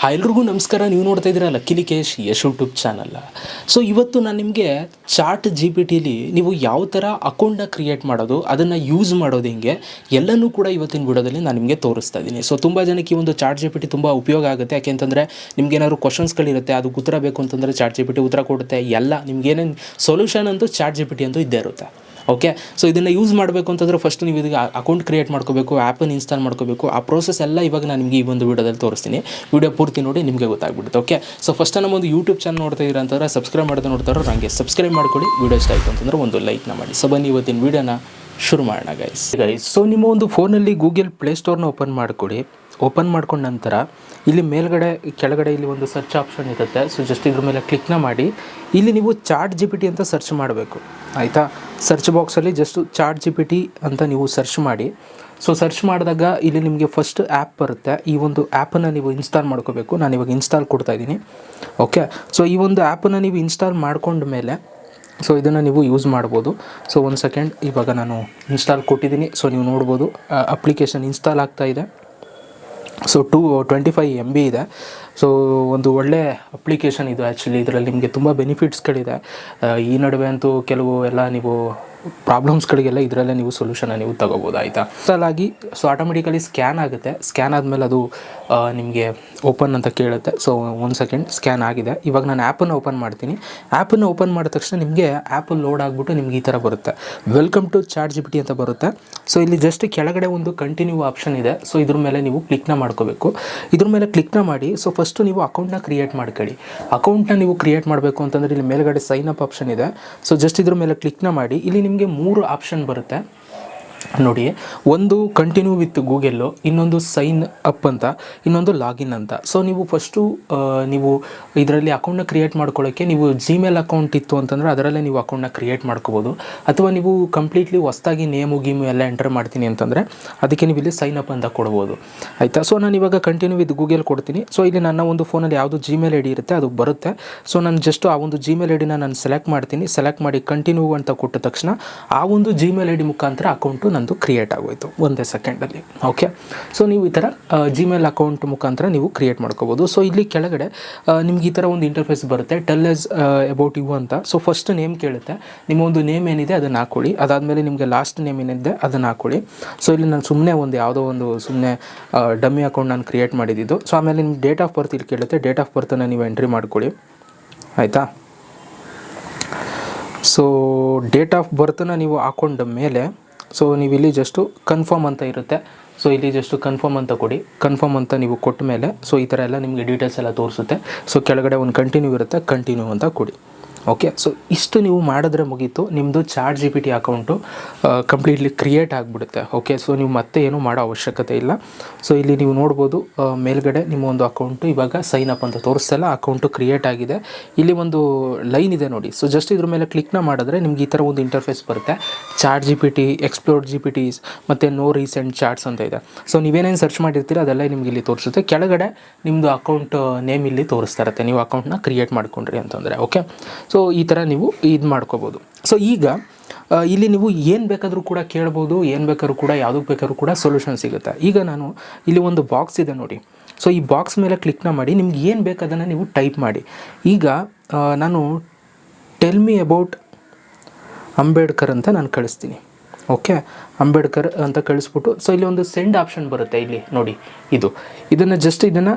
ಎಲ್ರಿಗೂ ನಮಸ್ಕಾರ. ನೀವು ನೋಡ್ತಾ ಇದ್ದೀರಾ lucky Likesh YouTube channel. So ಇವತ್ತು ನಾನು ನಿಮಗೆ ಚಾಟ್ ಜಿ ಪಿ ಟಿಲಿ ನೀವು ಯಾವ ಥರ ಅಕೌಂಟನ್ನ ಕ್ರಿಯೇಟ್ ಮಾಡೋದು, ಅದನ್ನು ಯೂಸ್ ಮಾಡೋದು ಹಿಂಗೆ ಎಲ್ಲನೂ ಕೂಡ ಇವತ್ತಿನ ವಿಡಿಯೋದಲ್ಲಿ ನಾನು ನಿಮಗೆ ತೋರಿಸ್ತಾ ಇದ್ದೀನಿ. ಸೊ ತುಂಬ ಜನಕ್ಕೆ ಈ ಒಂದು ಚಾಟ್ ಜಿ ಪಿ ಟಿ ತುಂಬ ಉಪಯೋಗ ಆಗುತ್ತೆ. ಯಾಕೆಂತಂದರೆ ನಿಮ್ಗೇನಾದ್ರು ಕ್ವಶನ್ಸ್ಗಳಿರುತ್ತೆ, ಅದಕ್ಕೆ ಉತ್ತರ ಬೇಕು ಅಂತಂದರೆ ಚಾಟ್ ಜಿ ಪಿ ಟಿ ಉತ್ತರ ಕೊಡುತ್ತೆ. ಎಲ್ಲ ನಿಮ್ಗೇನೇನು ಸೊಲ್ಯೂಷನ್ ಅಂತೂ ಚಾಟ್ ಜಿ ಪಿ ಟಿ ಅಂತೂ ಇದ್ದೇ ಇರುತ್ತೆ. ಓಕೆ, ಸೊ ಇದನ್ನು ಯೂಸ್ ಮಾಡಬೇಕು ಅಂತಂದರೆ ಫಸ್ಟ್ ನೀವು ಇದಕ್ಕೆ ಅಕೌಂಟ್ ಕ್ರಿಯೇಟ್ ಮಾಡ್ಕೋಬೇಕು, ಆ್ಯಪನ್ನು ಇನ್ಸ್ಟಾಲ್ ಮಾಡ್ಕೋಬೇಕು. ಆ ಪ್ರೋಸೆಸ್ ಎಲ್ಲ ಇವಾಗ ನಾನು ನಿಮಗೆ ಈ ಒಂದು ವಿಡಿಯೋದಲ್ಲಿ ತೋರಿಸ್ತೀನಿ. ವಿಡಿಯೋ ಪೂರ್ತಿ ನೋಡಿ ನಿಮಗೆ ಗೊತ್ತಾಗ್ಬಿಡುತ್ತೆ. ಓಕೆ, ಸೊ ಫಸ್ಟ್ ನಮ್ಮೊಂದು ಯೂಟ್ಯೂಬ್ ಚಾನಲ್ ನೋಡ್ತಾ ಇದ್ದೀರಾ ಅಂತಂದರೆ ಸಬ್ಸ್ಕ್ರೈಬ್ ಮಾಡೋದು ನೋಡ್ತಾರೋ ನನಗೆ ಸಬ್ಸ್ಕ್ರೈಬ್ ಮಾಡ್ಕೊಳ್ಳಿ. ವಿಡಿಯೋ ಇಷ್ಟ ಆಯಿತು ಅಂತಂದರೆ ಒಂದು ಲೈಕ್ನ ಮಾಡಿ. ಸೊ ಬನ್ನಿ ಇವತ್ತಿನ ವಿಡಿಯೋನ ಶುರು ಮಾಡೋಣ ಗೈಸ್. ಸೊ ನಿಮ್ಮ ಒಂದು ಫೋನಲ್ಲಿ ಗೂಗಲ್ ಪ್ಲೇಸ್ಟೋರ್ನ ಓಪನ್ ಮಾಡ್ಕೊಳ್ಳಿ. ಓಪನ್ ಮಾಡ್ಕೊಂಡ ನಂತರ ಇಲ್ಲಿ ಮೇಲ್ಗಡೆ ಕೆಳಗಡೆ ಇಲ್ಲಿ ಒಂದು ಸರ್ಚ್ ಆಪ್ಷನ್ ಇರುತ್ತೆ. ಸೊ ಜಸ್ಟ್ ಇದ್ರ ಮೇಲೆ ಕ್ಲಿಕ್ನ ಮಾಡಿ ಇಲ್ಲಿ ನೀವು ಚಾಟ್ ಜಿ ಪಿ ಟಿ ಅಂತ ಸರ್ಚ್ ಮಾಡಬೇಕು. ಆಯಿತಾ, ಸರ್ಚ್ ಬಾಕ್ಸಲ್ಲಿ just chat G P T ಅಂತ ನೀವು ಸರ್ಚ್ ಮಾಡಿ. ಸೊ ಸರ್ಚ್ ಮಾಡಿದಾಗ ಇಲ್ಲಿ ನಿಮಗೆ ಫಸ್ಟ್ ಆ್ಯಪ್ ಬರುತ್ತೆ. ಈ ಒಂದು ಆ್ಯಪನ್ನು ನೀವು ಇನ್ಸ್ಟಾಲ್ ಮಾಡ್ಕೋಬೇಕು. ನಾನು ಇವಾಗ ಇನ್ಸ್ಟಾಲ್ ಕೊಡ್ತಾಯಿದ್ದೀನಿ. ಓಕೆ, ಸೊ ಈ ಒಂದು ಆ್ಯಪನ್ನು ನೀವು ಇನ್ಸ್ಟಾಲ್ ಮಾಡ್ಕೊಂಡ ಮೇಲೆ ಸೊ ಇದನ್ನು ನೀವು ಯೂಸ್ ಮಾಡ್ಬೋದು. ಸೊ ಒಂದು ಸೆಕೆಂಡ್, ಇವಾಗ ನಾನು ಇನ್ಸ್ಟಾಲ್ ಕೊಟ್ಟಿದ್ದೀನಿ. ಸೊ ನೀವು ನೋಡ್ಬೋದು ಅಪ್ಲಿಕೇಶನ್ ಇನ್ಸ್ಟಾಲ್ ಆಗ್ತಾಯಿದೆ. ಸೊ 25 MB ಇದೆ. ಸೊ ಒಂದು ಒಳ್ಳೆ ಅಪ್ಲಿಕೇಶನ್ ಇದು. ಆ್ಯಕ್ಚುಲಿ ಇದರಲ್ಲಿ ನಿಮಗೆ ತುಂಬ ಬೆನಿಫಿಟ್ಸ್ಗಳಿದೆ. ಈ ನಡುವೆ ಅಂತೂ ಕೆಲವು ಎಲ್ಲ ನೀವು ಪ್ರಾಬ್ಲಮ್ಸ್ಗಳಿಗೆಲ್ಲ ಇದರಲ್ಲೇ ನೀವು ಸೊಲ್ಯೂಷನ್ನ ನೀವು ತಗೋಬೋದು. ಆಯಿತಾ, ಆಗಿ ಸೊ ಆಟೋಮೆಟಿಕಲಿ ಸ್ಕ್ಯಾನ್ ಆಗುತ್ತೆ. ಸ್ಕ್ಯಾನ್ ಆದಮೇಲೆ ಅದು ನಿಮಗೆ ಓಪನ್ ಅಂತ ಕೇಳುತ್ತೆ. ಸೊ ಒಂದು ಸೆಕೆಂಡ್, ಸ್ಕ್ಯಾನ್ ಆಗಿದೆ. ಇವಾಗ ನಾನು ಆ್ಯಪನ್ನು ಓಪನ್ ಮಾಡ್ತೀನಿ. ಆ್ಯಪನ್ನು ಓಪನ್ ಮಾಡಿದ ತಕ್ಷಣ ನಿಮಗೆ ಆ್ಯಪಲ್ಲಿ ಲೋಡ್ ಆಗಿಬಿಟ್ಟು ನಿಮ್ಗೆ ಈ ಥರ ಬರುತ್ತೆ, welcome to chat G P T ಅಂತ ಬರುತ್ತೆ. ಸೊ ಇಲ್ಲಿ ಜಸ್ಟ್ ಕೆಳಗಡೆ ಒಂದು ಕಂಟಿನ್ಯೂ ಆಪ್ಷನ್ ಇದೆ. ಸೊ ಇದ್ರ ಮೇಲೆ ನೀವು ಕ್ಲಿಕ್ನ ಮಾಡ್ಕೋಬೇಕು. ಇದ್ರ ಮೇಲೆ ಕ್ಲಿಕ್ನ ಮಾಡಿ ಸೊ ಫಸ್ಟು ನೀವು ಅಕೌಂಟ್ನ ಕ್ರಿಯೇಟ್ ಮಾಡ್ಕೊಳ್ಳಿ. ಅಕೌಂಟ್ನ ನೀವು ಕ್ರಿಯೇಟ್ ಮಾಡಬೇಕು ಅಂತಂದರೆ ಇಲ್ಲಿ ಮೇಲ್ಗಡೆ ಸೈನ್ ಅಪ್ ಆಪ್ಷನ್ ಇದೆ. ಸೊ ಜಸ್ಟ್ ಇದ್ರ ಮೇಲೆ ಕ್ಲಿಕ್ನ ಮಾಡಿ. ಇಲ್ಲಿ ನಿಮಗೆ 3 ಆಪ್ಷನ್ ಬರುತ್ತೆ ನೋಡಿ. ಒಂದು ಕಂಟಿನ್ಯೂ ವಿತ್ ಗೂಗಲ್ಲು, ಇನ್ನೊಂದು ಸೈನ್ ಅಪ್ ಅಂತ, ಇನ್ನೊಂದು ಲಾಗಿನ್ ಅಂತ. ಸೊ ನೀವು ಫಸ್ಟು ನೀವು ಇದರಲ್ಲಿ ಅಕೌಂಟ್ನ ಕ್ರಿಯೇಟ್ ಮಾಡ್ಕೊಳ್ಳೋಕ್ಕೆ ನೀವು ಜಿಮೇಲ್ ಅಕೌಂಟ್ ಇತ್ತು ಅಂತಂದರೆ ಅದರಲ್ಲೇ ನೀವು ಅಕೌಂಟ್ನ ಕ್ರಿಯೇಟ್ ಮಾಡ್ಕೋಬೋದು. ಅಥವಾ ನೀವು ಕಂಪ್ಲೀಟ್ಲಿ ಹೊಸ್ದಾಗಿ ನೇಮು ಗೀಮು ಎಲ್ಲ ಎಂಟರ್ ಮಾಡ್ತೀನಿ ಅಂತಂದರೆ ಅದಕ್ಕೆ ನೀವು ಇಲ್ಲಿ ಸೈನ್ ಅಪ್ ಅಂತ ಕೊಡ್ಬೋದು. ಆಯಿತಾ, ಸೊ ನಾನು ಇವಾಗ ಕಂಟಿನ್ಯೂ ವಿತ್ ಗೂಗಲ್ ಕೊಡ್ತೀನಿ. ಸೊ ಇಲ್ಲಿ ನನ್ನ ಒಂದು ಫೋನಲ್ಲಿ ಯಾವುದು ಜಿಮೇಲ್ ಐ ಡಿ ಇರುತ್ತೆ ಅದು ಬರುತ್ತೆ. ಸೊ ನಾನು ಜಸ್ಟ್ ಆ ಒಂದು ಜಿಮೇಲ್ ಐ ಡಿನ ನಾನು ಸೆಲೆಕ್ಟ್ ಮಾಡ್ತೀನಿ. ಸೆಲೆಕ್ಟ್ ಮಾಡಿ ಕಂಟಿನ್ಯೂ ಅಂತ ಕೊಟ್ಟ ತಕ್ಷಣ ಆ ಒಂದು ಜಿಮೇಲ್ ಐ ಡಿ ಮುಖಾಂತರ ಅಕೌಂಟು ನಂದು ಕ್ರಿಯೇಟ್ ಆಗೋಯಿತು ಒಂದೇ ಸೆಕೆಂಡಲ್ಲಿ. ಓಕೆ, ಸೊ ನೀವು ಈ ಥರ ಜಿಮೇಲ್ ಅಕೌಂಟ್ ಮುಖಾಂತರ ನೀವು ಕ್ರಿಯೇಟ್ ಮಾಡ್ಕೋಬೋದು. ಸೊ ಇಲ್ಲಿ ಕೆಳಗಡೆ ನಿಮ್ಗೆ ಈ ಥರ ಒಂದು ಇಂಟರ್ಫೇಸ್ ಬರುತ್ತೆ, ಟೆಲ್ ಅಸ್ ಅಬೌಟ್ ಯು ಅಂತ. ಸೊ ಫಸ್ಟ್ ನೇಮ್ ಕೇಳುತ್ತೆ, ನಿಮ್ಮ ಒಂದು ನೇಮ್ ಏನಿದೆ ಅದನ್ನು ಹಾಕ್ಕೊಳ್ಳಿ. ಅದಾದಮೇಲೆ ನಿಮಗೆ ಲಾಸ್ಟ್ ನೇಮ್ ಏನಿದೆ ಅದನ್ನು ಹಾಕ್ಕೊಳ್ಳಿ. ಸೊ ಇಲ್ಲಿ ನಾನು ಸುಮ್ಮನೆ ಯಾವುದೋ ಒಂದು ಸುಮ್ಮನೆ ಡಮ್ಮಿ ಅಕೌಂಟ್ ನಾನು ಕ್ರಿಯೇಟ್ ಮಾಡಿದ್ದು. ಸೊ ಆಮೇಲೆ ನಿಮ್ಗೆ ಡೇಟ್ ಆಫ್ ಬರ್ತ್ ಇಲ್ಲಿ ಕೇಳುತ್ತೆ, ಡೇಟ್ ಆಫ್ ಬರ್ತನ್ನು ನೀವು ಎಂಟ್ರಿ ಮಾಡ್ಕೊಳ್ಳಿ. ಆಯಿತಾ, ಸೊ ಡೇಟ್ ಆಫ್ ಬರ್ತನ್ನು ನೀವು ಹಾಕೊಂಡ ಮೇಲೆ ಸೊ ನೀವು ಇಲ್ಲಿ ಜಸ್ಟು ಕನ್ಫರ್ಮ್ ಅಂತ ಇರುತ್ತೆ. ಸೊ ಇಲ್ಲಿ ಜಸ್ಟು ಕನ್ಫರ್ಮ್ ಅಂತ ಕೊಡಿ. ಕನ್ಫರ್ಮ್ ಅಂತ ನೀವು ಕೊಟ್ಟ ಮೇಲೆ ಸೊ ಈ ಥರ ಎಲ್ಲ ನಿಮಗೆ ಡೀಟೇಲ್ಸ್ ಎಲ್ಲ ತೋರಿಸುತ್ತೆ. ಸೊ ಕೆಳಗಡೆ ಒಂದು ಕಂಟಿನ್ಯೂ ಇರುತ್ತೆ, ಕಂಟಿನ್ಯೂ ಅಂತ ಕೊಡಿ. ಓಕೆ, ಸೊ ಇಷ್ಟು ನೀವು ಮಾಡಿದ್ರೆ ಮುಗೀತು, ನಿಮ್ಮದು chat G P T account completely create ಆಗಿಬಿಡುತ್ತೆ. ಓಕೆ, ಸೊ ನೀವು ಮತ್ತೆ ಏನೂ ಮಾಡೋ ಅವಶ್ಯಕತೆ ಇಲ್ಲ. ಸೊ ಇಲ್ಲಿ ನೀವು ನೋಡ್ಬೋದು ಮೇಲ್ಗಡೆ ನಿಮ್ಮ ಒಂದು ಅಕೌಂಟು ಇವಾಗ ಸೈನ್ ಅಪ್ ಅಂತ ತೋರಿಸ್ತಲ್ಲ, ಅಕೌಂಟು ಕ್ರಿಯೇಟ್ ಆಗಿದೆ. ಇಲ್ಲಿ ಒಂದು ಲೈನ್ ಇದೆ ನೋಡಿ. ಸೊ ಜಸ್ಟ್ ಇದ್ರ ಮೇಲೆ ಕ್ಲಿಕ್ನ ಮಾಡಿದ್ರೆ ನಿಮ್ಗೆ ಈ ಥರ ಒಂದು ಇಂಟರ್ಫೇಸ್ ಬರುತ್ತೆ. Chat G P T, explore G P Ts ಮತ್ತು ನೋ ರೀಸೆಂಟ್ ಚಾಟ್ಸ್ ಅಂತ ಇದೆ. ಸೊ ನೀವೇನೇನು ಸರ್ಚ್ ಮಾಡಿರ್ತೀರ ಅದೆಲ್ಲ ನಿಮ್ಗೆ ಇಲ್ಲಿ ತೋರಿಸುತ್ತೆ. ಕೆಳಗಡೆ ನಿಮ್ಮದು ಅಕೌಂಟ್ ನೇಮ್ ಇಲ್ಲಿ ತೋರಿಸ್ತಾ ಇರುತ್ತೆ, ನೀವು ಅಕೌಂಟ್ನ ಕ್ರಿಯೇಟ್ ಮಾಡ್ಕೊಂಡ್ರಿ ಅಂತಂದರೆ. ಓಕೆ, ಸೊ ಈ ಥರ ನೀವು ಇದು ಮಾಡ್ಕೋಬೋದು. ಸೊ ಈಗ ಇಲ್ಲಿ ನೀವು ಏನು ಬೇಕಾದರೂ ಕೂಡ ಕೇಳ್ಬೋದು, ಏನು ಬೇಕಾದ್ರೂ ಕೂಡ ಯಾವುದಕ್ಕೆ ಬೇಕಾದ್ರೂ ಕೂಡ ಸೊಲ್ಯೂಷನ್ ಸಿಗುತ್ತೆ. ಈಗ ನಾನು ಇಲ್ಲಿ ಒಂದು ಬಾಕ್ಸ್ ಇದೆ ನೋಡಿ. ಸೊ ಈ ಬಾಕ್ಸ್ ಮೇಲೆ ಕ್ಲಿಕ್ನ ಮಾಡಿ ನಿಮ್ಗೆ ಏನು ಬೇಕು ಅದನ್ನು ನೀವು ಟೈಪ್ ಮಾಡಿ. ಈಗ ನಾನು ಟೆಲ್ ಮಿ ಅಬೌಟ್ ಅಂಬೇಡ್ಕರ್ ಅಂತ ನಾನು ಕಳಿಸ್ತೀನಿ. ಓಕೆ, ಅಂಬೇಡ್ಕರ್ ಅಂತ ಕಳಿಸ್ಬಿಟ್ಟು ಸೊ ಇಲ್ಲಿ ಒಂದು ಸೆಂಡ್ ಆಪ್ಷನ್ ಬರುತ್ತೆ ಇಲ್ಲಿ ನೋಡಿ. ಇದನ್ನು ಜಸ್ಟ್ ಇದನ್ನು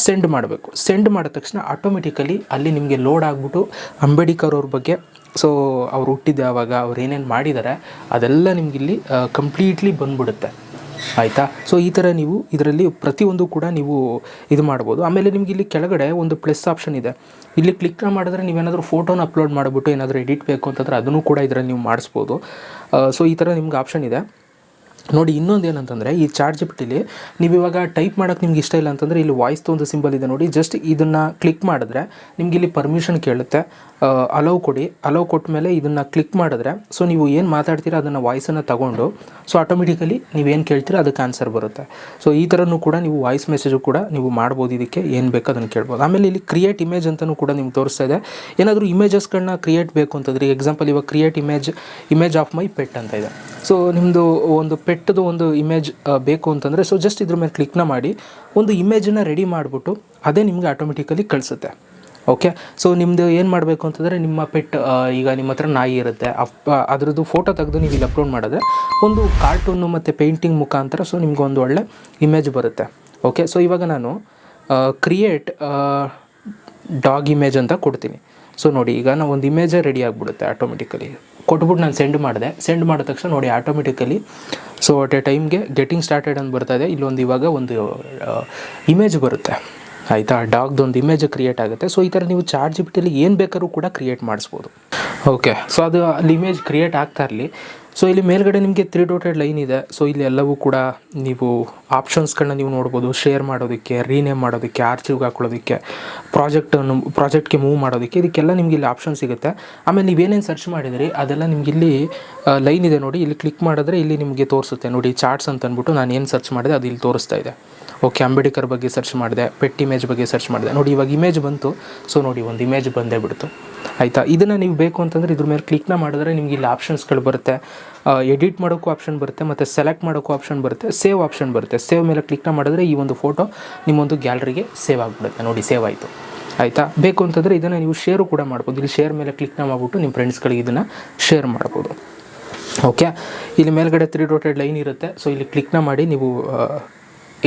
ಸೆಂಡ್ ಮಾಡಬೇಕು. ಸೆಂಡ್ ಮಾಡಿದ ತಕ್ಷಣ ಆಟೋಮೆಟಿಕಲಿ ಅಲ್ಲಿ ನಿಮಗೆ ಲೋಡ್ ಆಗಿಬಿಟ್ಟು ಅಂಬೇಡ್ಕರ್ ಅವ್ರ ಬಗ್ಗೆ, ಸೊ ಅವ್ರು ಹುಟ್ಟಿದ್ದು ಯಾವಾಗ, ಅವ್ರು ಏನೇನು ಮಾಡಿದ್ದಾರೆ ಅದೆಲ್ಲ ನಿಮಗಿಲ್ಲಿ ಕಂಪ್ಲೀಟ್ಲಿ ಬಂದ್ಬಿಡುತ್ತೆ. ಆಯಿತಾ, ಸೊ ಈ ಥರ ನೀವು ಇದರಲ್ಲಿ ಪ್ರತಿಯೊಂದು ಕೂಡ ನೀವು ಇದು ಮಾಡ್ಬೋದು. ಆಮೇಲೆ ನಿಮ್ಗೆ ಇಲ್ಲಿ ಕೆಳಗಡೆ ಒಂದು ಪ್ಲಸ್ ಆಪ್ಷನ್ ಇದೆ. ಇಲ್ಲಿ ಕ್ಲಿಕ್ ಮಾಡಿದ್ರೆ ನೀವೇನಾದರೂ ಫೋಟೋನ ಅಪ್ಲೋಡ್ ಮಾಡಿಬಿಟ್ಟು ಏನಾದರೂ ಎಡಿಟ್ ಬೇಕು ಅಂತಂದರೆ ಅದನ್ನು ಕೂಡ ಇದರಲ್ಲಿ ನೀವು ಮಾಡಿಸ್ಬೋದು. ಸೊ ಈ ಥರ ನಿಮ್ಗೆ ಆಪ್ಷನ್ ಇದೆ ನೋಡಿ. ಇನ್ನೊಂದು ಏನಂತಂದರೆ ಈ ಚಾಟ್ ಜಿ ಪಿ ಟಿಲಿ ನೀವು ಇವಾಗ ಟೈಪ್ ಮಾಡೋಕ್ಕೆ ನಿಮ್ಗೆ ಇಷ್ಟ ಇಲ್ಲ ಅಂತಂದರೆ ಇಲ್ಲಿ ವಾಯ್ಸ್ದು ಒಂದು ಸಿಂಬಲ್ ಇದೆ ನೋಡಿ. ಜಸ್ಟ್ ಇದನ್ನು ಕ್ಲಿಕ್ ಮಾಡಿದ್ರೆ ನಿಮ್ಗೆ ಇಲ್ಲಿ ಪರ್ಮಿಷನ್ ಕೇಳುತ್ತೆ, ಅಲೌ ಕೊಡಿ. ಅಲೌ ಕೊಟ್ಟ ಮೇಲೆ ಇದನ್ನು ಕ್ಲಿಕ್ ಮಾಡಿದ್ರೆ ಸೊ ನೀವು ಏನು ಮಾತಾಡ್ತೀರಾ ಅದನ್ನು ವಾಯ್ಸನ್ನು ತಗೊಂಡು ಸೊ ಆಟೋಮೆಟಿಕಲಿ ನೀವೇನು ಕೇಳ್ತೀರಾ ಅದಕ್ಕೆ ಆನ್ಸರ್ ಬರುತ್ತೆ. ಸೊ ಈ ಥರನೂ ಕೂಡ ನೀವು ವಾಯ್ಸ್ ಮೆಸೇಜು ಕೂಡ ನೀವು ಮಾಡ್ಬೋದು. ಇದಕ್ಕೆ ಏನು ಬೇಕೋ ಅದನ್ನು ಕೇಳ್ಬೋದು. ಆಮೇಲೆ ಇಲ್ಲಿ ಕ್ರಿಯೇಟ್ ಇಮೇಜ್ ಅಂತಲೂ ಕೂಡ ನಿಮ್ಗೆ ತೋರಿಸ್ತಾ ಇದೆ. ಏನಾದರೂ ಇಮೇಜಸ್ಗಳನ್ನ ಕ್ರಿಯೇಟ್ ಬೇಕು ಅಂತಂದರೆ ಎಕ್ಸಾಂಪಲ್ ಇವಾಗ create image of my pet ಅಂತ ಇದೆ. ಸೊ ನಿಮ್ಮದು ಒಂದು ಪೆಟ್ ಪೆಟ್ಟದು ಒಂದು ಇಮೇಜ್ ಬೇಕು ಅಂತಂದರೆ ಸೊ ಜಸ್ಟ್ ಇದ್ರ ಮೇಲೆ ಕ್ಲಿಕ್ನ ಮಾಡಿ ಒಂದು ಇಮೇಜನ್ನು ರೆಡಿ ಮಾಡಿಬಿಟ್ಟು ಅದೇ ನಿಮಗೆ ಆಟೋಮೆಟಿಕಲಿ ಕಳಿಸುತ್ತೆ. ಓಕೆ, ಸೊ ನಿಮ್ಮದು ಏನು ಮಾಡಬೇಕು ಅಂತಂದರೆ ನಿಮ್ಮ ಪೆಟ್ ಈಗ ನಿಮ್ಮ ಹತ್ರ ನಾಯಿ ಇರುತ್ತೆ, ಅದರದ್ದು ಫೋಟೋ ತೆಗೆದು ನೀವು ಇಲ್ಲಿ ಅಪ್ಲೋಡ್ ಮಾಡಿದ್ರೆ ಒಂದು ಕಾರ್ಟೂನು ಮತ್ತು ಪೇಂಟಿಂಗ್ ಮುಖಾಂತರ ಸೊ ನಿಮ್ಗೆ ಒಂದು ಒಳ್ಳೆ ಇಮೇಜ್ ಬರುತ್ತೆ. ಓಕೆ, ಸೊ ಇವಾಗ ನಾನು ಕ್ರಿಯೇಟ್ ಡಾಗ್ ಇಮೇಜ್ ಅಂತ ಕೊಡ್ತೀನಿ. ಸೊ ನೋಡಿ, ಈಗ ನಾವು ಒಂದು ಇಮೇಜೇ ರೆಡಿ ಆಗಿಬಿಡುತ್ತೆ ಆಟೋಮೆಟಿಕಲಿ. ಕೊಟ್ಬಿಟ್ಟು ನಾನು ಸೆಂಡ್ ಮಾಡಿದೆ. ಸೆಂಡ್ ಮಾಡಿದ ತಕ್ಷಣ ನೋಡಿ ಆಟೋಮೆಟಿಕಲಿ ಸೊ ಅಟ್ ಎ ಟೈಮ್ಗೆ ಗೆಟಿಂಗ್ ಸ್ಟಾರ್ಟೆಡ್ ಅಂತ ಬರ್ತಾಯಿದೆ. ಇಲ್ಲೊಂದು ಇವಾಗ ಒಂದು ಇಮೇಜ್ ಬರುತ್ತೆ, ಆಯಿತಾ, ಡಾಗ್ದೊಂದು ಇಮೇಜ್ ಕ್ರಿಯೇಟ್ ಆಗುತ್ತೆ. ಸೊ ಈ ಥರ ನೀವು ಚಾಟ್ ಜಿಪಿಟಿಲಿ ಏನು ಬೇಕಾದ್ರೂ ಕೂಡ ಕ್ರಿಯೇಟ್ ಮಾಡಿಸ್ಬೋದು. ಓಕೆ, ಸೊ ಅದು ಅಲ್ಲಿ ಇಮೇಜ್ ಕ್ರಿಯೇಟ್ ಆಗ್ತಾ ಇರಲಿ. ಸೊ ಇಲ್ಲಿ ಮೇಲ್ಗಡೆ ನಿಮಗೆ 3 ಡಾಟೆಡ್ ಲೈನ್ ಇದೆ. ಸೊ ಇಲ್ಲಿ ಎಲ್ಲವೂ ಕೂಡ ನೀವು ಆಪ್ಷನ್ಸ್ಗಳನ್ನ ನೀವು ನೋಡ್ಬೋದು. ಶೇರ್ ಮಾಡೋದಕ್ಕೆ, ರೀನೇಮ್ ಮಾಡೋದಕ್ಕೆ, ಆರ್ಚಿವ್ಗೆ ಹಾಕೊಳ್ಳೋದಕ್ಕೆ, ಪ್ರಾಜೆಕ್ಟ್ಗೆ ಮೂವ್ ಮಾಡೋದಕ್ಕೆ, ಇದಕ್ಕೆಲ್ಲ ನಿಮ್ಗೆ ಇಲ್ಲಿ ಆಪ್ಷನ್ ಸಿಗುತ್ತೆ. ಆಮೇಲೆ ನೀವೇನೇನು ಸರ್ಚ್ ಮಾಡಿದಿರಿ ಅದೆಲ್ಲ ನಿಮ್ಗೆ ಇಲ್ಲಿ ಲೈನ್ ಇದೆ ನೋಡಿ, ಇಲ್ಲಿ ಕ್ಲಿಕ್ ಮಾಡಿದ್ರೆ ಇಲ್ಲಿ ನಿಮಗೆ ತೋರಿಸುತ್ತೆ ನೋಡಿ. ಚಾರ್ಟ್ಸ್ ಅಂತ ಅಂದ್ಬಿಟ್ಟು ನಾನು ಏನು ಸರ್ಚ್ ಮಾಡಿದೆ ಅದು ಇಲ್ಲಿ ತೋರಿಸ್ತಾ ಇದೆ. ಓಕೆ, ಅಂಬೇಡ್ಕರ್ ಬಗ್ಗೆ ಸರ್ಚ್ ಮಾಡಿದೆ, ಪೆಟ್ ಇಮೇಜ್ ಬಗ್ಗೆ ಸರ್ಚ್ ಮಾಡಿದೆ. ನೋಡಿ ಇವಾಗ ಇಮೇಜ್ ಬಂತು. ಸೊ ನೋಡಿ ಒಂದು ಇಮೇಜ್ ಬಂದೇ ಬಿಡ್ತು, ಆಯಿತಾ. ಇದನ್ನು ನೀವು ಬೇಕು ಅಂತಂದರೆ ಇದ್ರ ಮೇಲೆ ಕ್ಲಿಕ್ನ ಮಾಡಿದ್ರೆ ನಿಮ್ಗೆ ಇಲ್ಲಿ ಆಪ್ಷನ್ಸ್ಗಳು ಬರುತ್ತೆ. ಎಡಿಟ್ ಮಾಡೋಕ್ಕೂ ಆಪ್ಷನ್ ಬರುತ್ತೆ, ಮತ್ತು ಸೆಲೆಕ್ಟ್ ಮಾಡೋಕ್ಕೂ ಆಪ್ಷನ್ ಬರುತ್ತೆ, ಸೇವ್ ಆಪ್ಷನ್ ಬರುತ್ತೆ. ಸೇವ್ ಮೇಲೆ ಕ್ಲಿಕ್ನ ಮಾಡಿದ್ರೆ ಈ ಒಂದು ಫೋಟೋ ನಿಮ್ಮೊಂದು ಗ್ಯಾಲರಿಗೆ ಸೇವ್ ಆಗಿಬಿಡುತ್ತೆ. ನೋಡಿ ಸೇವ್ ಆಯಿತು, ಆಯಿತಾ. ಬೇಕು ಅಂತಂದರೆ ಇದನ್ನು ನೀವು ಶೇರು ಕೂಡ ಮಾಡ್ಬೋದು. ಇಲ್ಲಿ ಶೇರ್ ಮೇಲೆ ಕ್ಲಿಕ್ನ ಮಾಡಿಬಿಟ್ಟು ನಿಮ್ಮ ಫ್ರೆಂಡ್ಸ್ಗಳಿಗೆ ಇದನ್ನು ಶೇರ್ ಮಾಡ್ಬೋದು. ಓಕೆ, ಇಲ್ಲಿ ಮೇಲ್ಗಡೆ 3 ಡಾಟೆಡ್ ಲೈನ್ ಇರುತ್ತೆ. ಸೊ ಇಲ್ಲಿ ಕ್ಲಿಕ್ನ ಮಾಡಿ ನೀವು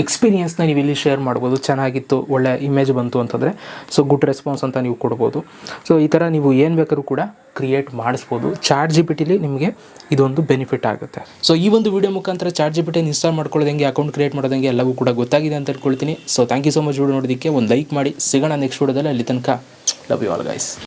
ಎಕ್ಸ್ಪೀರಿಯನ್ಸ್ನ ನೀವು ಇಲ್ಲಿ ಶೇರ್ ಮಾಡ್ಬೋದು. ಚೆನ್ನಾಗಿತ್ತು, ಒಳ್ಳೆ ಇಮೇಜ್ ಬಂತು ಅಂತಂದರೆ ಸೊ ಗುಡ್ ರೆಸ್ಪಾನ್ಸ್ ಅಂತ ನೀವು ಕೊಡ್ಬೋದು. ಸೊ ಈ ಥರ ನೀವು ಏನು ಬೇಕಾದ್ರೂ ಕೂಡ ಕ್ರಿಯೇಟ್ ಮಾಡಿಸ್ಬೋದು. ಚಾಟ್ ಜಿಪಿಟಿಲಿ ನಿಮಗೆ ಇದೊಂದು ಬೆನಿಫಿಟ್ ಆಗುತ್ತೆ. ಸೊ ಈ ಒಂದು ವಿಡಿಯೋ ಮುಖಾಂತರ ಚಾಟ್ ಜಿಪಿಟಿನ ಇನ್ಸ್ಟಾಲ್ ಮಾಡ್ಕೊಳ್ಳೋದಂಗೆ, ಅಕೌಂಟ್ ಕ್ರಿಯೇಟ್ ಮಾಡೋದಂಗೆ ಎಲ್ಲವೂ ಕೂಡ ಗೊತ್ತಾಗಿದೆ ಅಂತ ಹೇಳ್ಕೊಳ್ತೀನಿ. So thank you so much video ನೋಡೋದಕ್ಕೆ. ಒಂದು ಲೈಕ್ ಮಾಡಿ. ಸಿಗೋಣ ನೆಕ್ಸ್ಟ್ ವಿಡಿಯೋದಲ್ಲಿ. ಅಲ್ಲಿ ತನಕ ಲವ್ ಯು ಆಲ್ ಗೈಸ್.